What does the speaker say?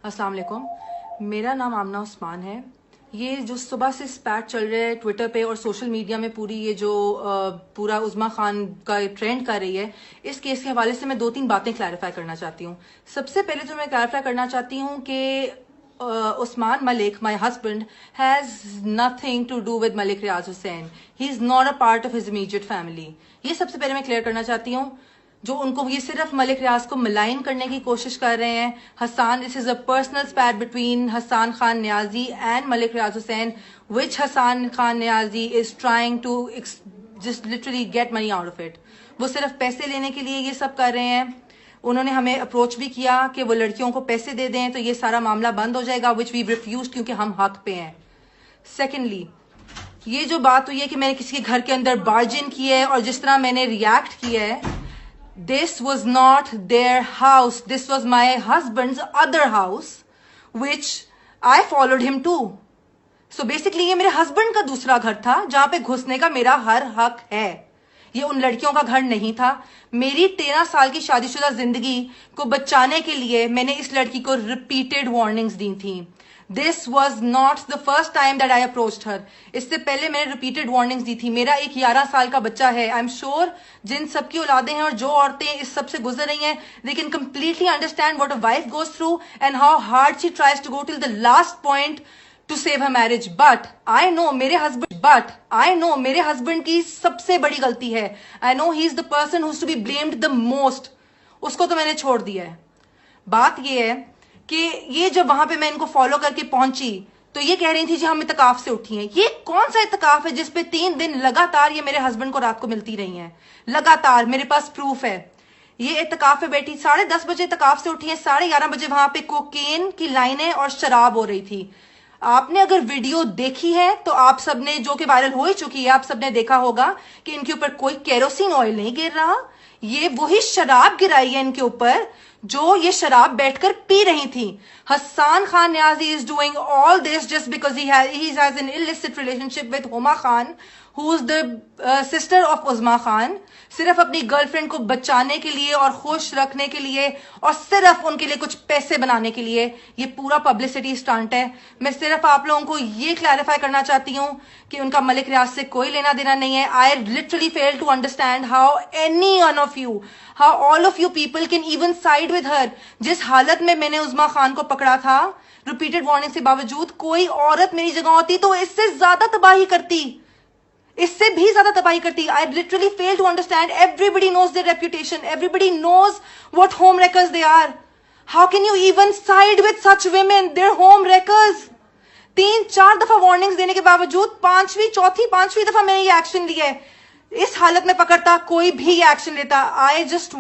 अस्सलाम वालेकुम, मेरा नाम आमना उस्मान है। ये जो सुबह से स्पैट चल रहा है ट्विटर पे और सोशल मीडिया में, पूरी ये जो पूरा उज़्मा खान का ट्रेंड कर रही है, इस केस के हवाले से मैं 2-3 बातें क्लैरिफाई करना चाहती हूँ। सबसे पहले तो मैं क्लैरिफाई करना चाहती हूँ कि Usman Malik, my husband, has nothing to do with Malik Riaz Hussain. He is not a part of his immediate family. ये सबसे पहले मैं क्लियर करना चाहती हूँ। जो उनको ये सिर्फ मलिक रियाज को मलाइन करने की कोशिश कर रहे हैं। Hasan, this is a personal spat between Hasan Khan Niazi and Malik Riaz Hussain, which Hasan Khan Niazi is trying to just literally get money out of it. वो सिर्फ पैसे लेने के लिए ये सब कर रहे हैं। उन्होंने हमें अप्रोच भी किया कि वो लड़कियों को पैसे दे दें तो ये सारा मामला बंद हो जाएगा, विच वी रिफ्यूज, क्योंकि हम हक पे हैं। सेकेंडली, ये जो बात हुई है कि मैंने किसी के घर के अंदर बार्ज इन किया है और जिस तरह मैंने रिएक्ट किया है, this was not their house, this was my husband's other house which I followed him to. So basically ये मेरे हस्बैंड का दूसरा घर था जहां पे घुसने का मेरा हर हक है। ये उन लड़कियों का घर नहीं था। मेरी 13 साल की शादीशुदा जिंदगी को बचाने के लिए मैंने इस लड़की को रिपीटेड वार्निंग्स दी थी। This was not the first time that I approached her. इससे पहले मैंने रिपीटेड वार्निंग्स दी थी। मेरा एक 11 साल का बच्चा है। आई एम श्योर जिन सबकी औलादें हैं और जो औरतें इस सब से गुजर रही हैं, they can completely understand what a wife goes through and how hard she tries to go till the last point to save her marriage. But I know मेरे हस्बैंड की सबसे बड़ी गलती है। I know he is the person who's to be blamed the most. उसको तो मैंने छोड़ दिया है। बात ये है कि ये जब वहां पे मैं इनको फॉलो करके पहुंची तो ये कह रही थी जी हम इत्तेकाफ से उठी हैं। ये कौन सा इत्तेकाफ है जिसपे 3 दिन लगातार ये मेरे हस्बैंड को रात को मिलती रही हैं? लगातार मेरे पास प्रूफ है। ये इत्तेकाफ पे बैठी, 10:30 बजे इत्तेकाफ से उठी है, 11:30 बजे वहां पे कोकेन की लाइनें और शराब हो रही थी। आपने अगर वीडियो देखी है तो आप सबने, जो कि वायरल हो ही चुकी है, आप सबने देखा होगा कि इनके ऊपर कोई केरोसिन ऑयल नहीं गिर रहा। ये वही शराब गिराई है इनके ऊपर जो ये शराब बैठकर पी रही थी। Hasan Khan Niazi is doing all this just because he has an illicit relationship with Huma Khan, who is the sister of Uzma Khan, सिर्फ अपनी गर्लफ्रेंड को बचाने के लिए और खुश रखने के लिए और सिर्फ उनके लिए कुछ पैसे बनाने के लिए ये पूरा पब्लिसिटी स्टंट है। मैं सिर्फ आप लोगों को ये क्लैरिफाई करना चाहती हूँ कि उनका मलिक रियाज से कोई लेना देना नहीं है। I literally fail to understand how any one of you, how all of you people can even side with her. जिस हालत में मैंने उज़्मा खान को पकड़ा था, रिपीटेड वार्निंग के बावजूद, कोई औरत मेरी जगह होती तो इससे ज्यादा तबाही करती, इससे भी ज्यादा तबाही करती। I literally fail to understand. Everybody knows their reputation. Everybody knows what home wreckers they are. How can you even side with such women? They're home wreckers. 3-4 दफा वार्निंग्स देने के बावजूद चौथी पांचवी दफा मैंने ये एक्शन लिया है। इस हालत में पकड़ता कोई भी ये एक्शन लेता। I just